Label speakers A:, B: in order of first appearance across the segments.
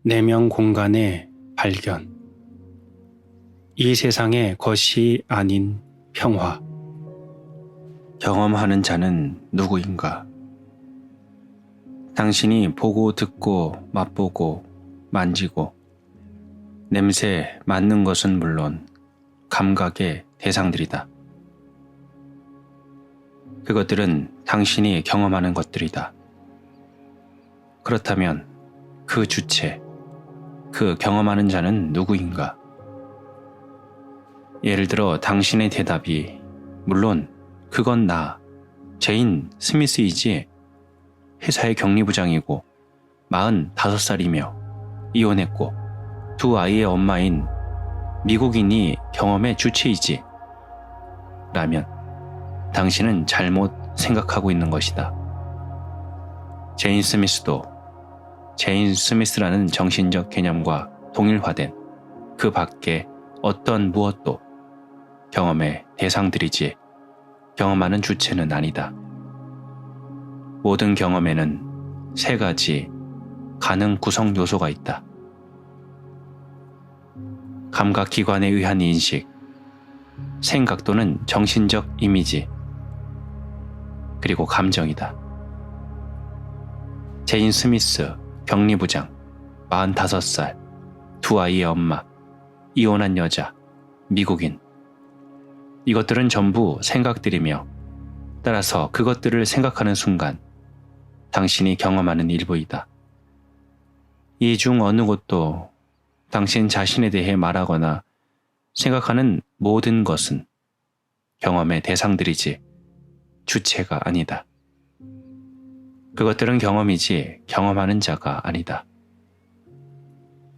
A: 내면 공간의 발견. 이 세상의 것이 아닌 평화. 경험하는 자는 누구인가? 당신이 보고 듣고 맛보고 만지고 냄새 맡는 것은 물론 감각의 대상들이다. 그것들은 당신이 경험하는 것들이다. 그렇다면 그 주체, 그 경험하는 자는 누구인가? 예를 들어 당신의 대답이 물론 그건 나, 제인 스미스이지 회사의 격리부장이고 45살이며 이혼했고 2아이의 엄마인 미국인이 경험의 주체이지 라면 당신은 잘못 생각하고 있는 것이다. 제인 스미스도 제인 스미스라는 정신적 개념과 동일화된 그 밖에 어떤 무엇도 경험의 대상들이지 경험하는 주체는 아니다. 모든 경험에는 3가지 가능 구성 요소가 있다. 감각기관에 의한 인식, 생각 또는 정신적 이미지, 그리고 감정이다. 제인 스미스, 격리부장, 45살, 2아이의 엄마, 이혼한 여자, 미국인. 이것들은 전부 생각들이며 따라서 그것들을 생각하는 순간 당신이 경험하는 일부이다. 이 중 어느 것도 당신 자신에 대해 말하거나 생각하는 모든 것은 경험의 대상들이지 주체가 아니다. 그것들은 경험이지 경험하는 자가 아니다.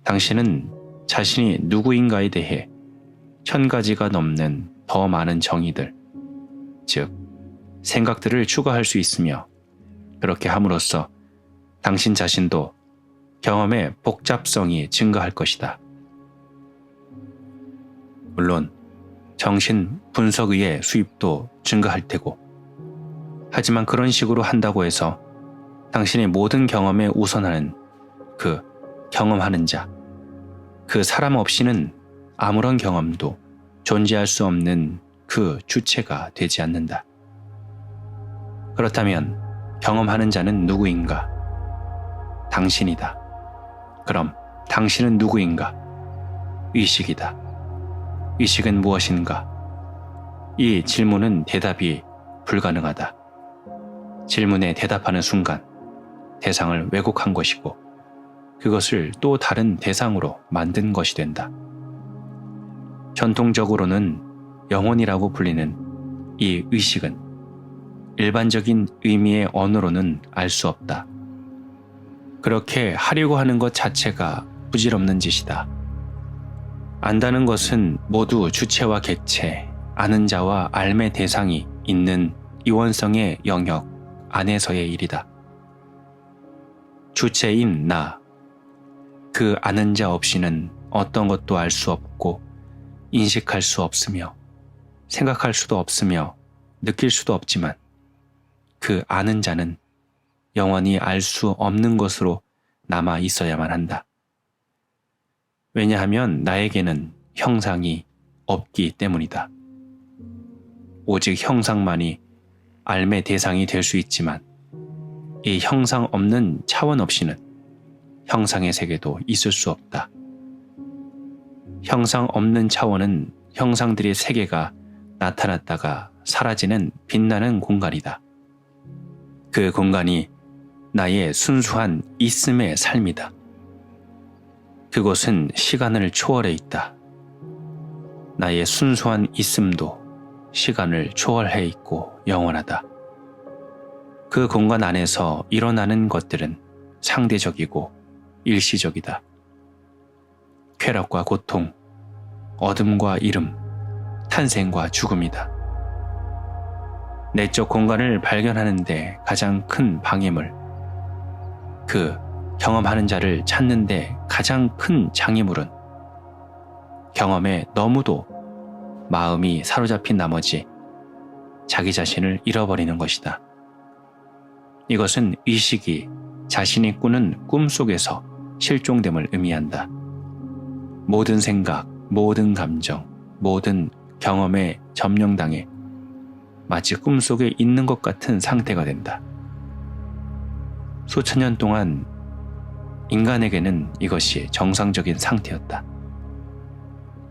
A: 당신은 자신이 누구인가에 대해 1000가지가 넘는 더 많은 정의들, 즉 생각들을 추가할 수 있으며 그렇게 함으로써 당신 자신도 경험의 복잡성이 증가할 것이다. 물론 정신 분석의의 수입도 증가할 테고, 하지만 그런 식으로 한다고 해서 당신의 모든 경험에 우선하는 그 경험하는 자, 그 사람 없이는 아무런 경험도 존재할 수 없는 그 주체가 되지 않는다. 그렇다면 경험하는 자는 누구인가? 당신이다. 그럼 당신은 누구인가? 의식이다. 의식은 무엇인가? 이 질문은 대답이 불가능하다. 질문에 대답하는 순간 대상을 왜곡한 것이고 그것을 또 다른 대상으로 만든 것이 된다. 전통적으로는 영혼이라고 불리는 이 의식은 일반적인 의미의 언어로는 알 수 없다. 그렇게 하려고 하는 것 자체가 부질없는 짓이다. 안다는 것은 모두 주체와 객체, 아는 자와 알의 대상이 있는 이원성의 영역 안에서의 일이다. 주체인 나, 그 아는 자 없이는 어떤 것도 알 수 없고 인식할 수 없으며 생각할 수도 없으며 느낄 수도 없지만 그 아는 자는 영원히 알 수 없는 것으로 남아 있어야만 한다. 왜냐하면 나에게는 형상이 없기 때문이다. 오직 형상만이 알의 대상이 될 수 있지만 이 형상 없는 차원 없이는 형상의 세계도 있을 수 없다. 형상 없는 차원은 형상들의 세계가 나타났다가 사라지는 빛나는 공간이다. 그 공간이 나의 순수한 있음의 삶이다. 그곳은 시간을 초월해 있다. 나의 순수한 있음도 시간을 초월해 있고 영원하다. 그 공간 안에서 일어나는 것들은 상대적이고 일시적이다. 쾌락과 고통, 어둠과 이름, 탄생과 죽음이다. 내적 공간을 발견하는 데 가장 큰 방해물, 그 경험하는 자를 찾는 데 가장 큰 장애물은 경험에 너무도 마음이 사로잡힌 나머지 자기 자신을 잃어버리는 것이다. 이것은 의식이 자신이 꾸는 꿈 속에서 실종됨을 의미한다. 모든 생각, 모든 감정, 모든 경험에 점령당해 마치 꿈속에 있는 것 같은 상태가 된다. 수천 년 동안 인간에게는 이것이 정상적인 상태였다.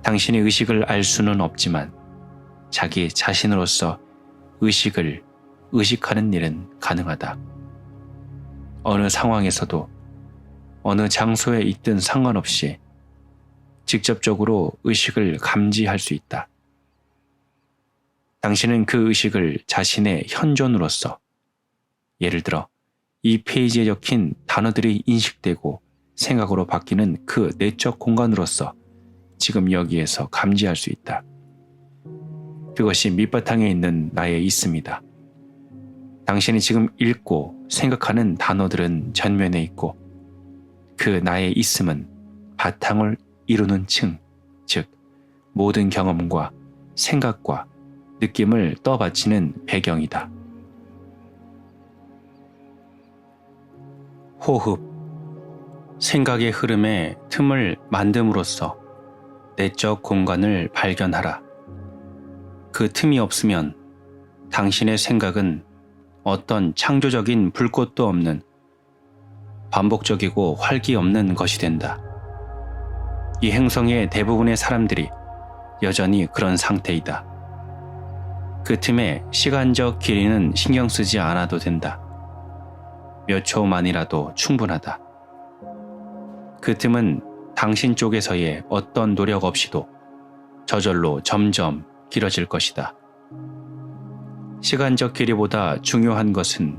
A: 당신의 의식을 알 수는 없지만 자기 자신으로서 의식을 의식하는 일은 가능하다. 어느 상황에서도 어느 장소에 있든 상관없이 직접적으로 의식을 감지할 수 있다. 당신은 그 의식을 자신의 현존으로서, 예를 들어 이 페이지에 적힌 단어들이 인식되고 생각으로 바뀌는 그 내적 공간으로서 지금 여기에서 감지할 수 있다. 그것이 밑바탕에 있는 나의 있음이다. 당신이 지금 읽고 생각하는 단어들은 전면에 있고 그 나의 있음은 바탕을 이루는 층, 즉 모든 경험과 생각과 느낌을 떠받치는 배경이다. 호흡, 생각의 흐름에 틈을 만듦으로써 내적 공간을 발견하라. 그 틈이 없으면 당신의 생각은 어떤 창조적인 불꽃도 없는 반복적이고 활기 없는 것이 된다. 이 행성의 대부분의 사람들이 여전히 그런 상태이다. 그 틈에 시간적 길이는 신경 쓰지 않아도 된다. 몇 초만이라도 충분하다. 그 틈은 당신 쪽에서의 어떤 노력 없이도 저절로 점점 길어질 것이다. 시간적 길이보다 중요한 것은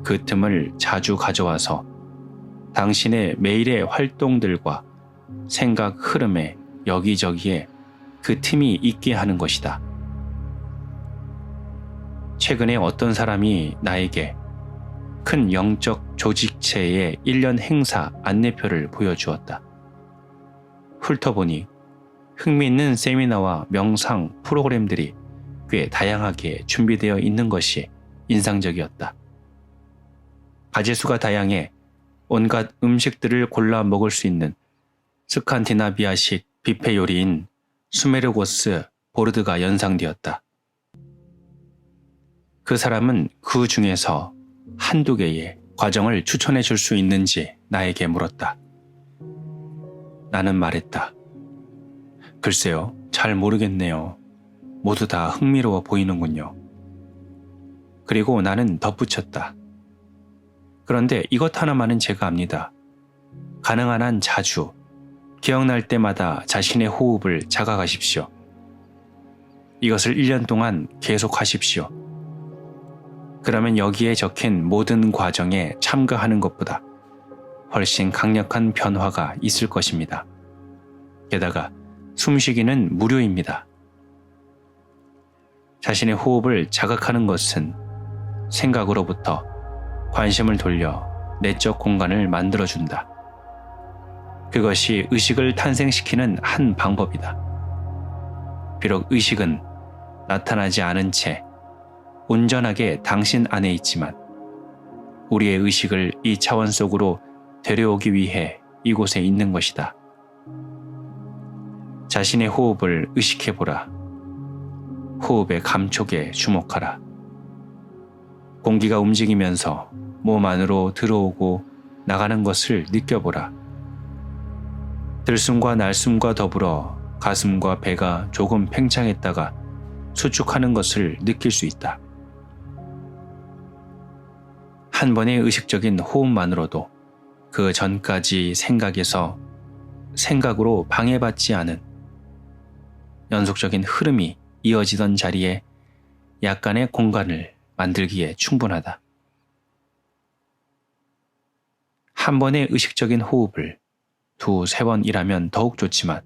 A: 그 틈을 자주 가져와서 당신의 매일의 활동들과 생각 흐름에 여기저기에 그 틈이 있게 하는 것이다. 최근에 어떤 사람이 나에게 큰 영적 조직체의 1년 행사 안내표를 보여주었다. 훑어보니 흥미있는 세미나와 명상 프로그램들이 꽤 다양하게 준비되어 있는 것이 인상적이었다. 가지수가 다양해 온갖 음식들을 골라 먹을 수 있는 스칸디나비아식 뷔페 요리인 수메르고스 보르드가 연상되었다. 그 사람은 그 중에서 한두 개의 과정을 추천해 줄 수 있는지 나에게 물었다. 나는 말했다. 글쎄요, 잘 모르겠네요. 모두 다 흥미로워 보이는군요. 그리고 나는 덧붙였다. 그런데 이것 하나만은 제가 압니다. 가능한 한 자주, 기억날 때마다 자신의 호흡을 자각하십시오. 이것을 1년 동안 계속하십시오. 그러면 여기에 적힌 모든 과정에 참가하는 것보다 훨씬 강력한 변화가 있을 것입니다. 게다가 숨쉬기는 무료입니다. 자신의 호흡을 자각하는 것은 생각으로부터 관심을 돌려 내적 공간을 만들어준다. 그것이 의식을 탄생시키는 한 방법이다. 비록 의식은 나타나지 않은 채 온전하게 당신 안에 있지만 우리의 의식을 이 차원 속으로 데려오기 위해 이곳에 있는 것이다. 자신의 호흡을 의식해보라. 호흡의 감촉에 주목하라. 공기가 움직이면서 몸 안으로 들어오고 나가는 것을 느껴보라. 들숨과 날숨과 더불어 가슴과 배가 조금 팽창했다가 수축하는 것을 느낄 수 있다. 한 번의 의식적인 호흡만으로도 그 전까지 생각에서 생각으로 방해받지 않은 연속적인 흐름이 이어지던 자리에 약간의 공간을 만들기에 충분하다. 한 번의 의식적인 호흡을 2-3번이라면 더욱 좋지만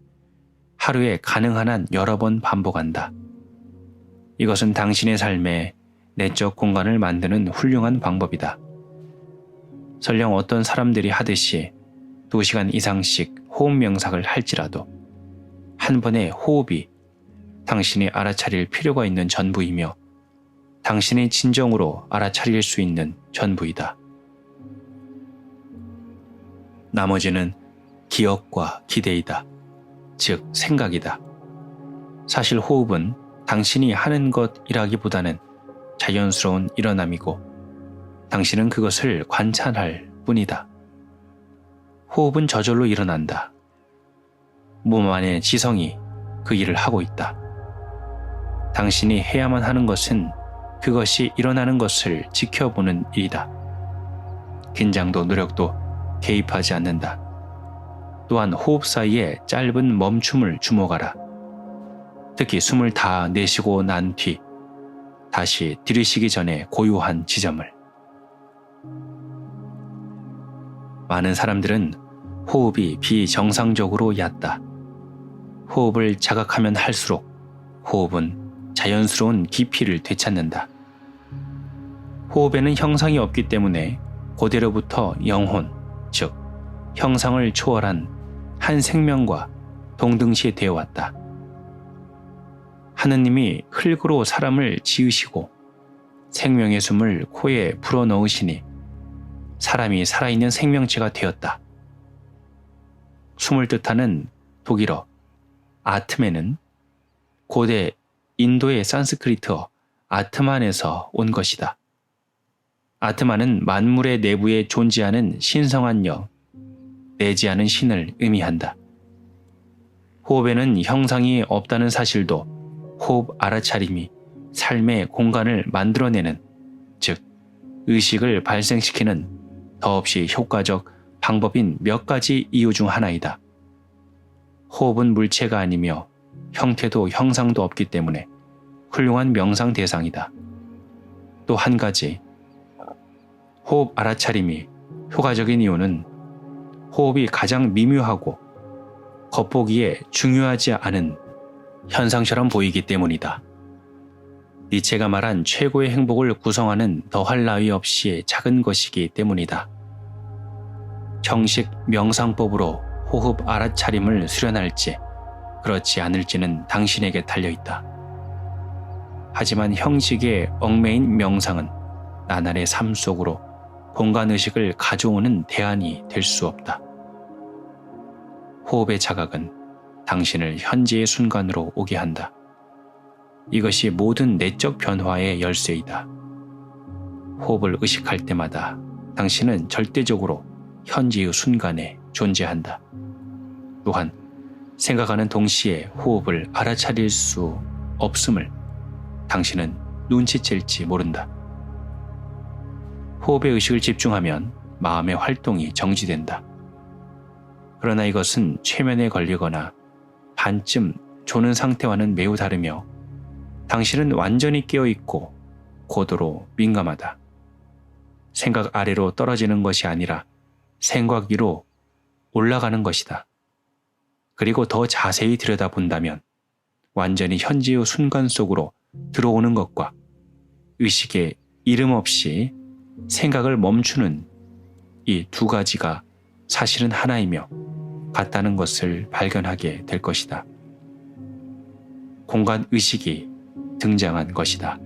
A: 하루에 가능한 한 여러 번 반복한다. 이것은 당신의 삶에 내적 공간을 만드는 훌륭한 방법이다. 설령 어떤 사람들이 하듯이 2시간 이상씩 호흡 명상을 할지라도 한 번의 호흡이 당신이 알아차릴 필요가 있는 전부이며 당신이 진정으로 알아차릴 수 있는 전부이다. 나머지는 기억과 기대이다. 즉 생각이다. 사실 호흡은 당신이 하는 것이라기보다는 자연스러운 일어남이고 당신은 그것을 관찰할 뿐이다. 호흡은 저절로 일어난다. 몸 안의 지성이 그 일을 하고 있다. 당신이 해야만 하는 것은 그것이 일어나는 것을 지켜보는 일이다. 긴장도 노력도 개입하지 않는다. 또한 호흡 사이에 짧은 멈춤을 주목하라. 특히 숨을 다 내쉬고 난 뒤 다시 들이쉬기 전에 고요한 지점을. 많은 사람들은 호흡이 비정상적으로 얕다. 호흡을 자각하면 할수록 호흡은 자연스러운 깊이를 되찾는다. 호흡에는 형상이 없기 때문에 고대로부터 영혼, 즉 형상을 초월한 한 생명과 동등시되어 왔다. 하느님이 흙으로 사람을 지으시고 생명의 숨을 코에 불어넣으시니 사람이 살아있는 생명체가 되었다. 숨을 뜻하는 독일어 아트메는 고대 인도의 산스크리트어 아트만에서 온 것이다. 아트만은 만물의 내부에 존재하는 신성한 영, 내지 않은 신을 의미한다. 호흡에는 형상이 없다는 사실도 호흡 알아차림이 삶의 공간을 만들어내는, 즉 의식을 발생시키는 더없이 효과적 방법인 몇 가지 이유 중 하나이다. 호흡은 물체가 아니며 형태도 형상도 없기 때문에 훌륭한 명상 대상이다. 또 한 가지, 호흡 알아차림이 효과적인 이유는 호흡이 가장 미묘하고 겉보기에 중요하지 않은 현상처럼 보이기 때문이다. 니체가 말한 최고의 행복을 구성하는 더할 나위 없이 작은 것이기 때문이다. 정식 명상법으로 호흡 알아차림을 수련할지 그렇지 않을지는 당신에게 달려있다. 하지만 형식에 얽매인 명상은 나날의 삶 속으로 공간의식을 가져오는 대안이 될 수 없다. 호흡의 자각은 당신을 현재의 순간으로 오게 한다. 이것이 모든 내적 변화의 열쇠이다. 호흡을 의식할 때마다 당신은 절대적으로 현재의 순간에 존재한다. 또한 생각하는 동시에 호흡을 알아차릴 수 없음을 당신은 눈치챌지 모른다. 호흡에 의식을 집중하면 마음의 활동이 정지된다. 그러나 이것은 최면에 걸리거나 반쯤 조는 상태와는 매우 다르며 당신은 완전히 깨어있고 고도로 민감하다. 생각 아래로 떨어지는 것이 아니라 생각 위로 올라가는 것이다. 그리고 더 자세히 들여다본다면 완전히 현재의 순간 속으로 들어오는 것과 의식의 이름 없이 생각을 멈추는 이 두 가지가 사실은 하나이며 같다는 것을 발견하게 될 것이다. 공간 의식이 등장한 것이다.